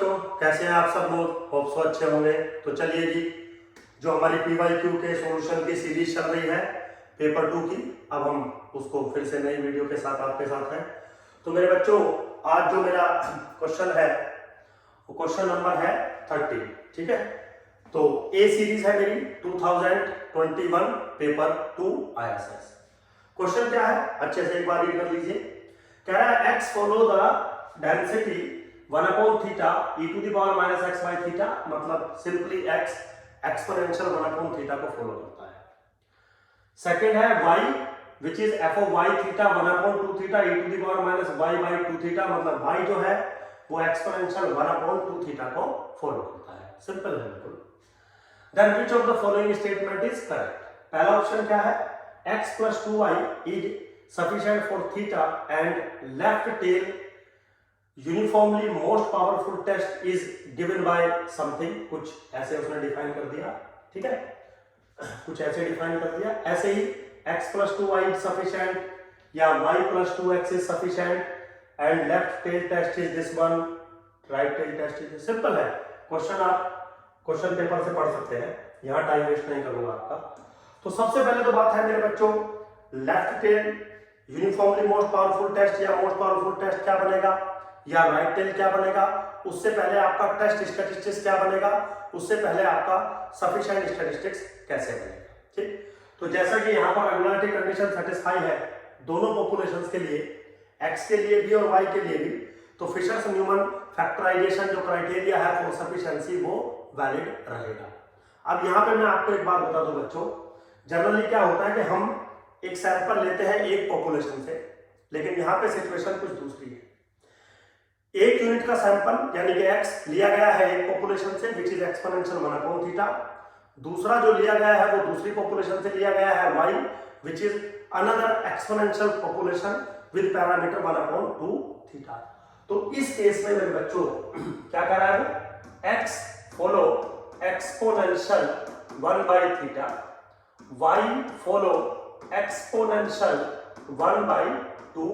बच्चों, कैसे हैं आप सब लोग? होप सो अच्छे होंगे। तो चलिए जी, जो हमारी PYQ के सॉल्यूशन की सीरीज चल रही है पेपर 2 की, अब हम उसको फिर से नई वीडियो के साथ आपके साथ हैं। तो मेरे बच्चों, आज जो मेरा क्वेश्चन है वो क्वेश्चन नंबर है 30, ठीक है। तो ए सीरीज है मेरी 2021 पेपर 2 ISS। क्वेश्चन क्या है, अच्छे से एक बार रीड कर लीजिए। कह रहा है x फॉलो द डेंसिटी 1/थीटा e to the power minus x by theta, मतलब सिंपली x एक्सपोनेंशियल 1/थीटा को फॉलो करता है। सेकंड है y which is f of y theta 1/2 theta e to the power minus y by 2 theta, मतलब y जो है वो एक्सपोनेंशियल 1/2 थीटा को फॉलो करता है। सिंपल है बिल्कुल। Then which of the following statement is correct? पहला ऑप्शन क्या है, x plus 2y is sufficient for theta and left tail uniformly most powerful test is given by something, कुछ ऐसे उसने डिफाइन कर दिया, ठीक है, कुछ ऐसे डिफाइन कर दिया। ऐसे ही x plus 2y is sufficient या y plus 2x is sufficient and left tail test is this one, right tail test is this। Simple है क्वेश्चन, आप क्वेश्चन पेपर से पढ़ सकते हैं, यहाँ टाइम वेस्ट नहीं करूंगा आपका। तो सबसे पहले तो बात है मेरे बच्चों, left tail uniformly most powerful test या मोस्ट पावरफुल टेस्ट क्या बनेगा, या राइट टेल क्या बनेगा, उससे पहले आपका टेस्ट स्टैटिस्टिक्स क्या बनेगा, उससे पहले आपका सफिशिएंट स्टैटिस्टिक्स कैसे बनेगा, ठीक। तो जैसा कि यहाँ पर रेगुलरिटी कंडीशन सेटिस्फाई है दोनों पॉपुलेशंस के लिए, x के लिए भी और y के लिए भी, तो फिशर्स न्यूमन फैक्टराइजेशन जो क्राइटेरिया है फॉर सफिशिएंसी वो वैलिड रहेगा। अब यहाँ पे मैं आपको एक बात बता दूं बच्चों, जनरली क्या होता है कि हम एक सैंपल लेते हैं एक पॉपुलेशन से, लेकिन यहाँ पे सिचुएशन कुछ दूसरी है। एक यूनिट का सैंपल यानी कि x लिया गया है एक पॉपुलेशन से विच इज एक्सपोनेंशियल 1/2 थीटा, दूसरा जो लिया गया है वो दूसरी पॉपुलेशन से लिया गया है y which is another exponential population with parameter 1/2 theta. तो इस केस में मेरे बच्चों क्या कर रहा है वो, x फॉलो एक्सपोनेंशियल 1/थीटा, y फॉलो एक्सपोनेंशियल 1/2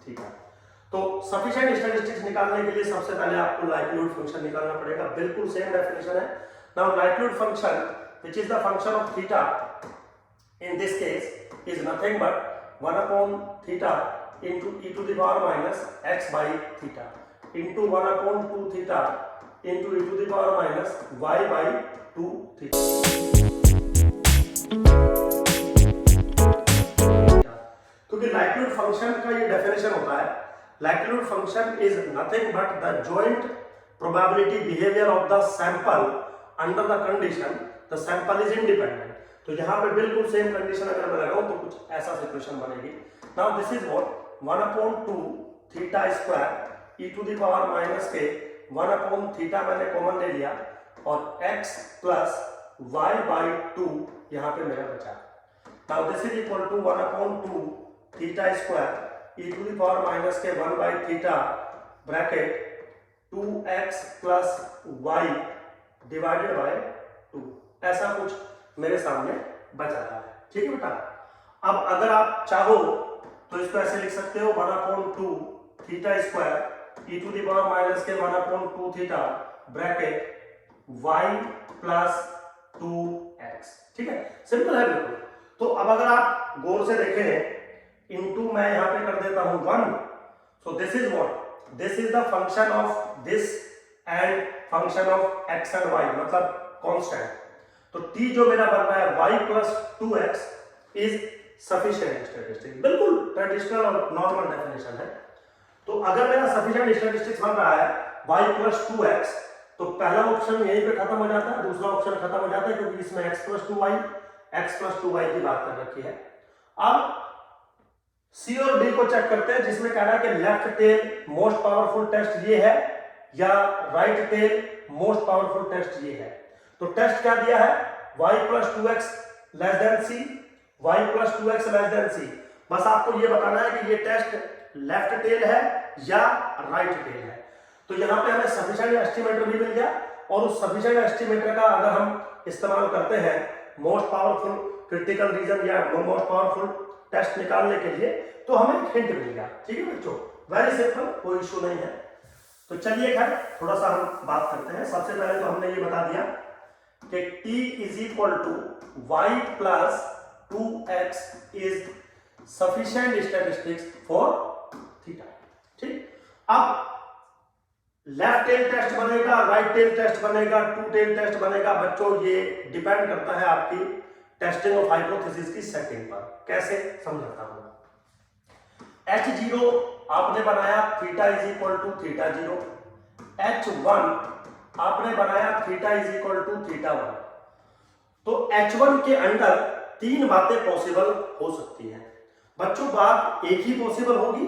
थीटा। तो सफिशिएंट स्टैटिस्टिक्स निकालने के लिए सबसे पहले आपको लाइक्लीहुड फंक्शन निकालना पड़ेगा, बिल्कुल सेम डेफिनेशन है। Now likelihood function which is the function of theta in this case is nothing but 1/थीटा into e to the power minus x by theta into 1/2 theta into e to the power minus y by 2 theta। क्योंकि likelihood function का ये definition होता है, likelihood function is nothing but the joint probability behaviour of the sample under the condition the sample is independent. तो यहाँ पे बिल्कुल same condition अगर मैं लगाऊं तो कुछ ऐसा सिचुएशन बनेगी। Now this is what 1/2 theta square e to the power minus के 1/थीटा मैंने कॉमन ले लिया और x प्लस y बाई 2 यहाँ पे मेरा बचा। Now this is equal to 1/2 theta square e to the power minus के 1/थीटा bracket 2x plus y divided by 2, ऐसा कुछ मेरे सामने बचा रहा है, ठीक है बेटा। अब अगर आप चाहो तो इसको ऐसे लिख सकते हो 1/2 theta square e to the power minus के 1/2 theta bracket y plus 2x, ठीक है, सिंपल है बिल्कुल। तो अब अगर आप गौर से देखें, इनटू मैं यहां पे कर देता हूं 1, so this is what, this is the function of this and function of x and y, मतलब कांस्टेंट। तो t जो मेरा बन रहा है y plus 2x is sufficient statistics, बिल्कुल ट्रेडिशनल और नॉर्मल डेफिनेशन है। तो अगर मेरा सफिशिएंट स्टैटिस्टिक्स बन रहा है y प्लस 2x, तो पहला ऑप्शन यहीं पे खत्म हो जाता है, दूसरा ऑप्शन खत्म हो जाता है, क्योंकि इसमें x प्लस 2y की बात कर रखी है। अब C और D को चेक करते हैं, जिसमें कह रहा है कि left tail most powerful test ये है या right tail most powerful test ये है। तो टेस्ट क्या दिया है, y plus 2x less than c, y plus 2x less than c। बस आपको ये बताना है कि ये टेस्ट लेफ्ट टेल है या राइट टेल है। तो यहाँ पे हमें सफिशिएंट एस्टिमेटर भी मिल गया, और उस सफिशिएंट एस्टिमेटर का अगर हम इस्तेमाल करते हैं मोस्ट पावरफुल क्रिटिकल रीजन या मोस्ट पावरफुल टेस्ट निकालने के लिए, तो हमें एक हिंट मिल गया, ठीक है बच्चों, वेरी सिंपल, कोई इशू नहीं है। तो चलिए खैर थोड़ा सा हम बात करते हैं। सबसे पहले तो हमने ये बता दिया कि t is equal to y plus 2x is sufficient statistics for theta. ठीक, अब लेफ्ट टेल टेस्ट बनेगा, राइट टेल टेस्ट बनेगा, टू टेल टेस्ट बनेगा बच्चों, ये डिपेंड करता है आपकी टेस्टिंग ऑफ हाइपोथेसिस की सेटिंग पर। कैसे समझाता हूं। H0 आपने बनाया theta is equal to theta 0, H1 आपने बनाया theta is equal to theta 1। तो H1 के अंदर तीन बातें पॉसिबल हो सकती हैं बच्चों। बात एक ही पॉसिबल होगी,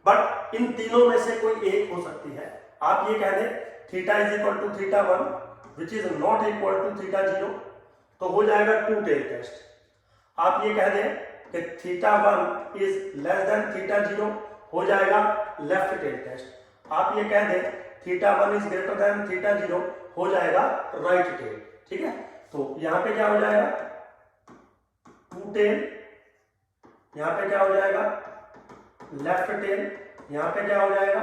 बट इन तीनों में से कोई एक हो सकती है। आप ये कह दें theta is equal to theta 1 which is not equal to theta 0, तो हो जाएगा टू टेल टेस्ट। आप ये कह दें कि theta 1 is less then theta 0, हो जाएगा लेफ्ट टेल टेस्ट। आप ये कह दें theta 1 is greater than theta 0, हो जाएगा राइट टेल। ठीक है, तो यहां पे क्या हो जाएगा टू टेल, यहां पे क्या हो जाएगा लेफ्ट टेल, यहां पे क्या हो जाएगा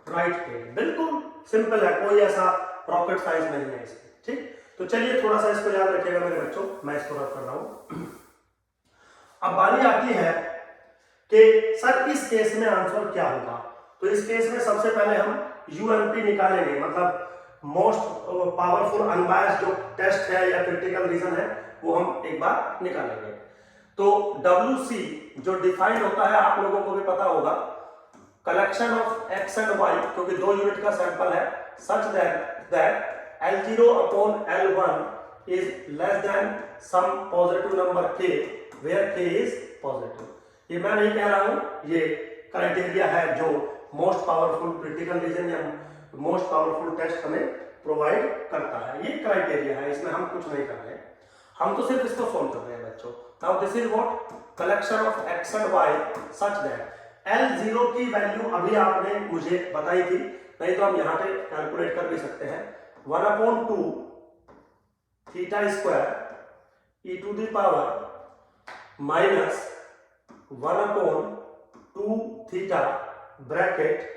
राइट टेल। बिल्कुल सिंपल है, कोई ऐसा रॉकेट साइंस नहीं है इसमें। ठीक, तो चलिए थोड़ा सा इसको याद रखिएगा मेरे बच्चों, मैं इसको रख कर रहा हूं। अब बारी आती है कि सर इस केस में आंसर क्या होगा। तो इस केस में सबसे पहले हम यूएमपी निकालेंगे, मतलब मोस्ट पावरफुल अनबायस्ड जो टेस्ट है या क्रिटिकल रीजन है वो हम एक बार निकालेंगे। तो WC जो डिफाइन होता है आप लोगों को भी पता होगा, collection of x and y, क्योंकि 2 यूनिट का सैंपल है, such that L0 upon L1 is less than some positive number k where k is positive. ये मैं नहीं कह रहा हूं, ये क्राइटेरिया है जो मोस्ट पावरफुल क्रिटिकल रीजन या मोस्ट पावरफुल टेस्ट हमें प्रोवाइड करता है। ये क्राइटेरिया है, इसमें हम कुछ नहीं कर रहे हैं, हम तो सिर्फ इसको सोल्व कर रहे हैं बच्चों। Now this is what collection of x and y such that L0 की वैल्यू अभी आपने मुझे बताई थी, नहीं तो हम यहां पे कैलकुलेट कर भी सकते हैं। 1/2 theta square e to the power minus 1/2 theta bracket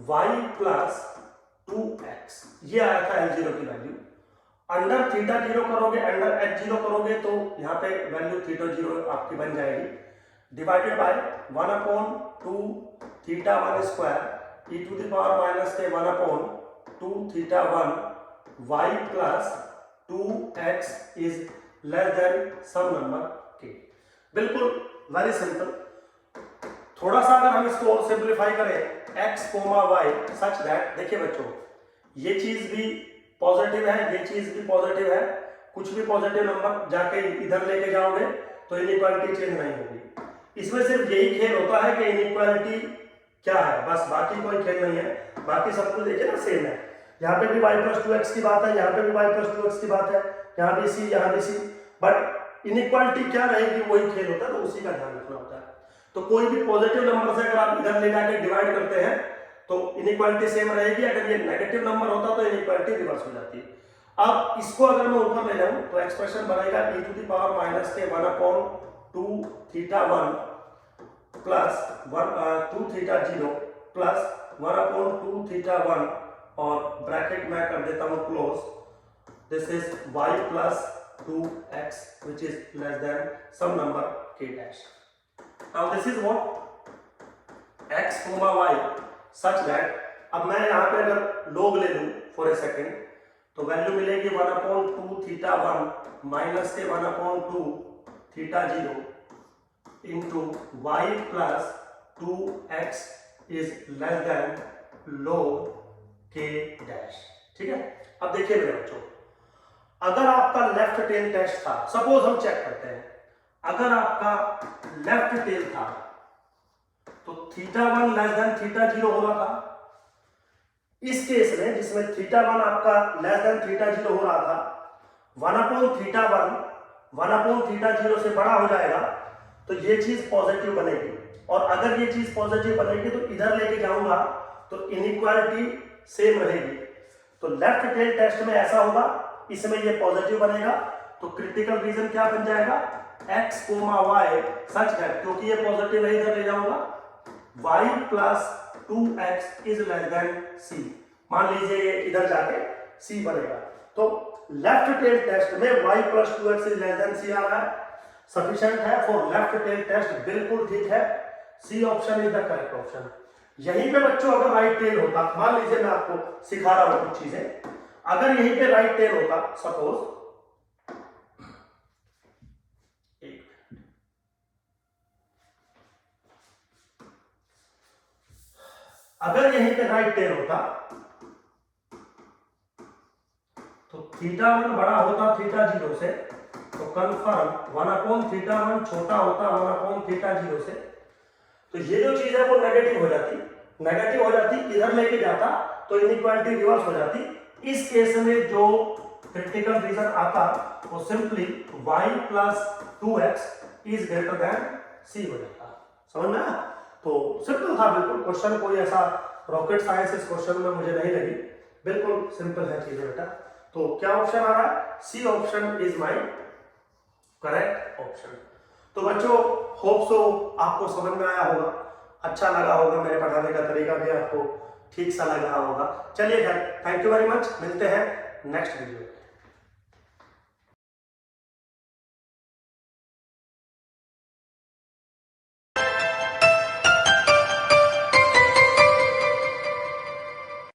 y plus 2x, ये आया था L0 की वैल्यू। अंडर थीटा 0 करोगे, अंडर H0 करोगे तो यहाँ पे वैल्यू थीटा 0 आपकी बन जाएगी, divided by 1/2 theta 1 square e to the power minus के 1/2 theta 1 y plus 2x is less than some number k। बिल्कुल वेरी सिंपल। थोड़ा सा अगर हम इसको और सिंप्लीफाई करें x, y सच दैट, देखिए बच्चों ये चीज भी पॉजिटिव है, ये चीज भी पॉजिटिव है, कुछ भी पॉजिटिव नंबर जाके इधर लेके जाओगे तो इनइक्वालिटी चेंज नहीं होगी। इसमें सिर्फ यही खेल होता है कि इनइक्वालिटी क्या है, बस बाकी कोई खेल नहीं है। बाकी सब कुछ देखिए ना सेम है, यहाँ पे भी y प्लस 2x की बात है, यहाँ पे भी y प्लस 2x की बात है, यहाँ भी c, यहाँ भी c, बट इनइक्वालिटी क्या रहेगी वही खेल होता है, तो उसी का ध्यान रखना होता है। तो कोई भी पॉजिटिव नंबर से अगर आप इधर ले जाके डिवाइड करते हैं तो इनइक्वालिटी सेम रहेगी, अगर ये नेगेटिव नंबर होता तो इनइक्वालिटी रिवर्स हो जाती है। अब इसको अगर मैं ऊपर ले जाऊं तो एक्सप्रेशन बनेगा e to the power minus के 1/2 theta 1 plus 2 theta 0 plus 1/2 theta 1 और ब्रैकेट में कर देता हूं close, this is y plus 2x which is less than some number k dash. Now this is what x, y such that, अब मैं यहाँ पे अगर log ले लूं फॉर ए सेकेंड तो वैल्यू मिलेगी 1/2 थीटा 1 माइनस के 1/2 theta 0 into y plus 2x is less then log k dash. ठीक है, अब देखिए मेरे बच्चों, अगर आपका लेफ्ट टेल टेस्ट था, सपोज हम चेक करते हैं, अगर आपका लेफ्ट टेल था तो थीटा 1 लेस देन थीटा 0 हो रहा था। इस केस में जिसमें थीटा 1 आपका लेस देन थीटा 0 हो रहा था, 1/1 थीटा 0 से बड़ा हो जाएगा तो ये चीज पॉजिटिव बनेगी, और अगर ये चीज पॉजिटिव बनेगी तो इधर लेके जाऊंगा तो इनइक्वालिटी सेम रहेगी। तो लेफ्ट टेल टेस्ट में ऐसा होगा, इसमें ये पॉजिटिव बनेगा तो क्रिटिकल रीजन क्या बन जाएगा x, y सच दैट, क्योंकि ये पॉजिटिव है इधर ले जाऊंगा y plus 2x is less than c, मान लीजिए ये इधर जाके c बनेगा, तो लेफ्ट टेल टेस्ट में y plus 2x is less than c आ रहा है, सफिशिएंट है फॉर लेफ्ट टेल टेस्ट, बिल्कुल ठीक है, C option is the correct option. यहीं पे बच्चों अगर राइट टेल होता, मान लीजिए मैं आपको सिखा रहा हूं कुछ चीजें, अगर यहीं पे राइट टेल होता, सपोज अगर यहीं पे राइट टेल होता तो θ1 बड़ा होता θ0 से, तो कंफर्म 1/θ1 छोटा होता 1/θ0 से, तो ये जो चीज है वो नेगेटिव हो जाती, इधर लेके जाता तो इनइक्वालिटी रिवर्स हो जाती। इस केस में जो क्रिटिकल रीजन आता वो simply y plus 2x is greater than c हो जाता। समझ में आया? तो सिंपल था बिल्कुल, क्वेश्चन कोई ऐसा रॉकेट साइंस इस क्वेश्चन में मुझे नहीं लगी, बिल्कुल सिंपल है चीजें बेटा। तो क्या ऑप्शन आ रहा है? C option is my correct option. तो बच्चों होप सो आपको समझ में आया होगा, अच्छा लगा होगा, मेरे पढ़ाने का तरीका भी आपको ठीक सा लग रहा होगा। चलिए खैर, थैंक यू वेरी मच, मिलते हैं नेक्स्ट वीडियो।